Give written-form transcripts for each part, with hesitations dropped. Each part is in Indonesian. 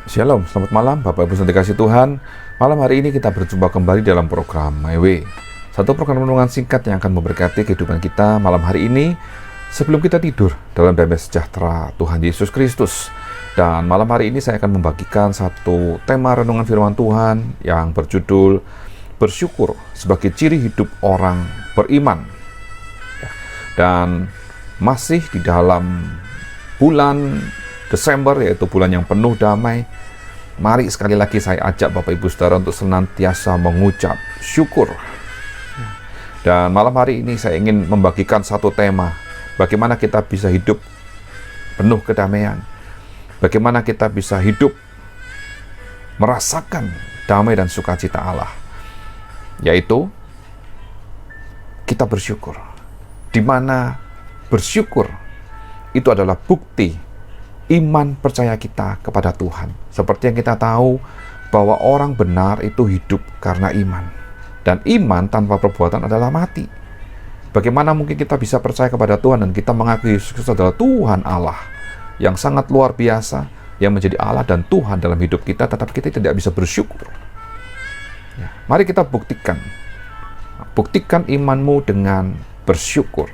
Shalom, selamat malam Bapak Ibu yang dikasihi Tuhan. Malam hari ini kita berjumpa kembali dalam program My Way, satu program renungan singkat yang akan memberkati kehidupan kita malam hari ini sebelum kita tidur dalam damai sejahtera Tuhan Yesus Kristus. Dan malam hari ini saya akan membagikan satu tema renungan firman Tuhan yang berjudul bersyukur sebagai ciri hidup orang beriman. Dan masih di dalam bulan Desember, yaitu bulan yang penuh damai. Mari sekali lagi saya ajak Bapak Ibu Saudara untuk senantiasa mengucap syukur. Dan malam hari ini saya ingin membagikan satu tema, bagaimana kita bisa hidup penuh kedamaian, bagaimana kita bisa hidup merasakan damai dan sukacita Allah, yaitu kita bersyukur, di mana bersyukur itu adalah bukti iman percaya kita kepada Tuhan. Seperti yang kita tahu bahwa orang benar itu hidup karena iman. Dan iman tanpa perbuatan adalah mati. Bagaimana mungkin kita bisa percaya kepada Tuhan dan kita mengakui Yesus Kristus adalah Tuhan Allah yang sangat luar biasa, yang menjadi Allah dan Tuhan dalam hidup kita, tetapi kita tidak bisa bersyukur. Mari kita buktikan. Buktikan imanmu dengan bersyukur.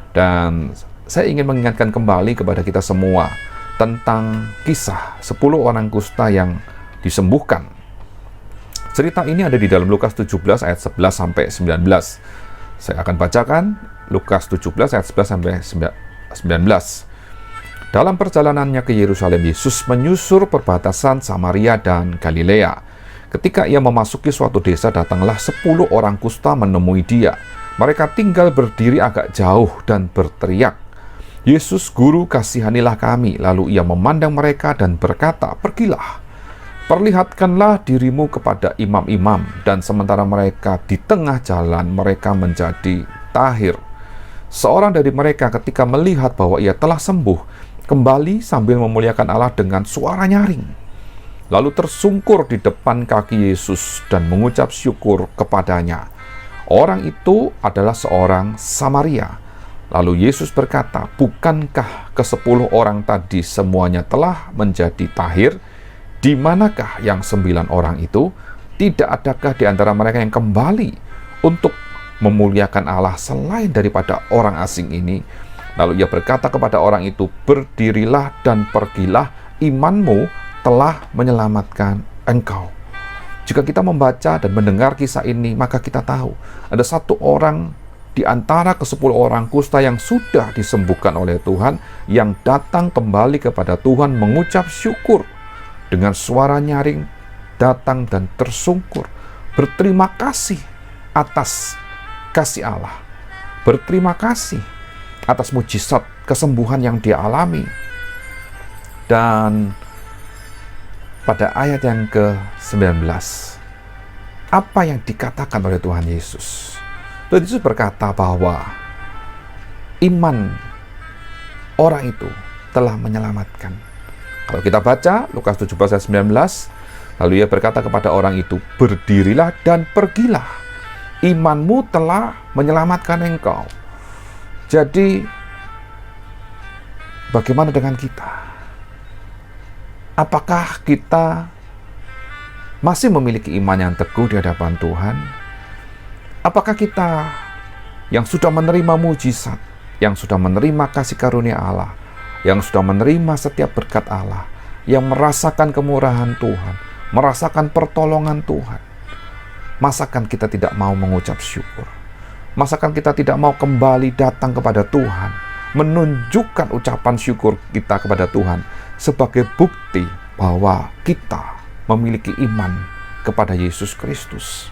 Dan saya ingin mengingatkan kembali kepada kita semua tentang kisah 10 orang kusta yang disembuhkan. Cerita ini ada di dalam Lukas 17 ayat 11 sampai 19. Saya akan bacakan Lukas 17 ayat 11 sampai 19. Dalam perjalanannya ke Yerusalem, Yesus menyusur perbatasan Samaria dan Galilea. Ketika ia memasuki suatu desa, datanglah 10 orang kusta menemui dia. Mereka tinggal berdiri agak jauh dan berteriak, "Yesus, Guru, kasihanilah kami." Lalu ia memandang mereka dan berkata, "Pergilah, perlihatkanlah dirimu kepada imam-imam." Dan sementara mereka di tengah jalan, mereka menjadi tahir. Seorang dari mereka ketika melihat bahwa ia telah sembuh, kembali sambil memuliakan Allah dengan suara nyaring. Lalu tersungkur di depan kaki Yesus dan mengucap syukur kepadanya. Orang itu adalah seorang Samaria. Lalu Yesus berkata, "Bukankah ke-10 orang tadi semuanya telah menjadi tahir? Di manakah yang 9 orang itu? Tidak adakah di antara mereka yang kembali untuk memuliakan Allah selain daripada orang asing ini?" Lalu ia berkata kepada orang itu, "Berdirilah dan pergilah, imanmu telah menyelamatkan engkau." Jika kita membaca dan mendengar kisah ini, maka kita tahu ada satu orang di antara ke-10 orang kusta yang sudah disembuhkan oleh Tuhan, yang datang kembali kepada Tuhan mengucap syukur dengan suara nyaring, datang dan tersungkur, berterima kasih atas kasih Allah, berterima kasih atas mujizat kesembuhan yang dia alami. Dan pada ayat yang ke-19, apa yang dikatakan oleh Tuhan Yesus? Tuhan Yesus berkata bahwa iman orang itu telah menyelamatkan. Kalau kita baca Lukas 17 ayat 19, lalu ia berkata kepada orang itu, "Berdirilah dan pergilah, imanmu telah menyelamatkan engkau." Jadi bagaimana dengan kita? Apakah kita masih memiliki iman yang teguh di hadapan Tuhan? Apakah kita yang sudah menerima mujizat, yang sudah menerima kasih karunia Allah, yang sudah menerima setiap berkat Allah, yang merasakan kemurahan Tuhan, merasakan pertolongan Tuhan, masakan kita tidak mau mengucap syukur? Masakan kita tidak mau kembali datang kepada Tuhan, menunjukkan ucapan syukur kita kepada Tuhan sebagai bukti bahwa kita memiliki iman kepada Yesus Kristus?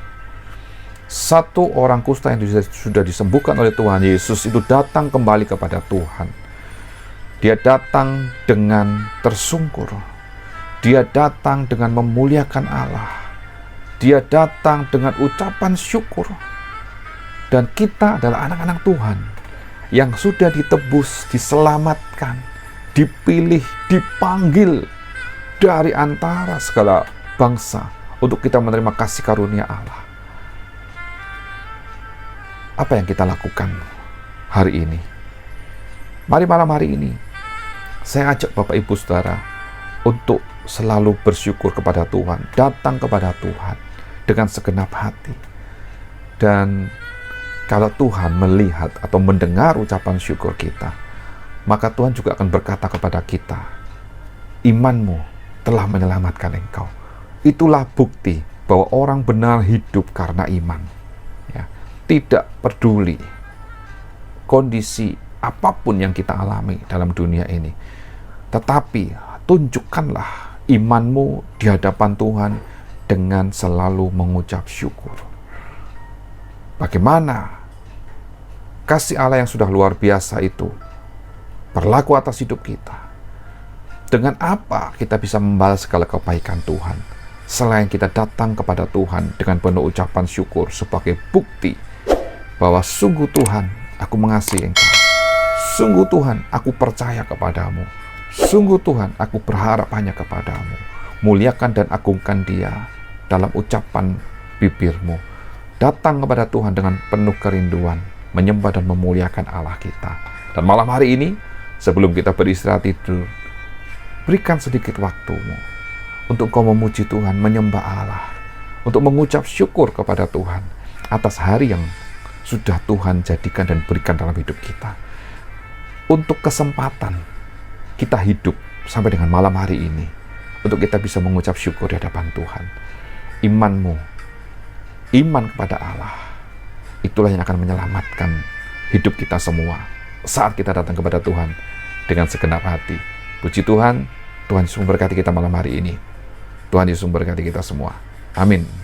Satu orang kusta yang sudah disembuhkan oleh Tuhan Yesus itu datang kembali kepada Tuhan. Dia datang dengan tersungkur. Dia datang dengan memuliakan Allah. Dia datang dengan ucapan syukur. Dan kita adalah anak-anak Tuhan yang sudah ditebus, diselamatkan, dipilih, dipanggil dari antara segala bangsa untuk kita menerima kasih karunia Allah. Apa yang kita lakukan hari ini? Mari malam hari ini saya ajak Bapak Ibu Saudara untuk selalu bersyukur kepada Tuhan, datang kepada Tuhan dengan segenap hati. Dan kalau Tuhan melihat atau mendengar ucapan syukur kita, maka Tuhan juga akan berkata kepada kita, imanmu telah menyelamatkan engkau. Itulah bukti bahwa orang benar hidup karena iman. Ya, tidak peduli kondisi apapun yang kita alami dalam dunia ini, tetapi tunjukkanlah imanmu di hadapan Tuhan dengan selalu mengucap syukur. Bagaimana kasih Allah yang sudah luar biasa itu berlaku atas hidup kita? Dengan apa kita bisa membalas segala kebaikan Tuhan selain kita datang kepada Tuhan dengan penuh ucapan syukur sebagai bukti bahwa sungguh Tuhan, aku mengasihi Engkau. Sungguh Tuhan, aku percaya kepadamu. Sungguh Tuhan, aku berharap hanya kepadamu. Muliakan dan agungkan Dia dalam ucapan bibirmu. Datang kepada Tuhan dengan penuh kerinduan, menyembah dan memuliakan Allah kita. Dan malam hari ini, sebelum kita beristirahat tidur, berikan sedikit waktumu untuk kau memuji Tuhan, menyembah Allah, untuk mengucap syukur kepada Tuhan atas hari yang sudah Tuhan jadikan dan berikan dalam hidup kita. Untuk kesempatan kita hidup sampai dengan malam hari ini, untuk kita bisa mengucap syukur di hadapan Tuhan. Iman kepada Allah, itulah yang akan menyelamatkan hidup kita semua saat kita datang kepada Tuhan dengan segenap hati. Puji Tuhan, Tuhan Yesus memberkati kita malam hari ini. Tuhan Yesus memberkati kita semua. Amin.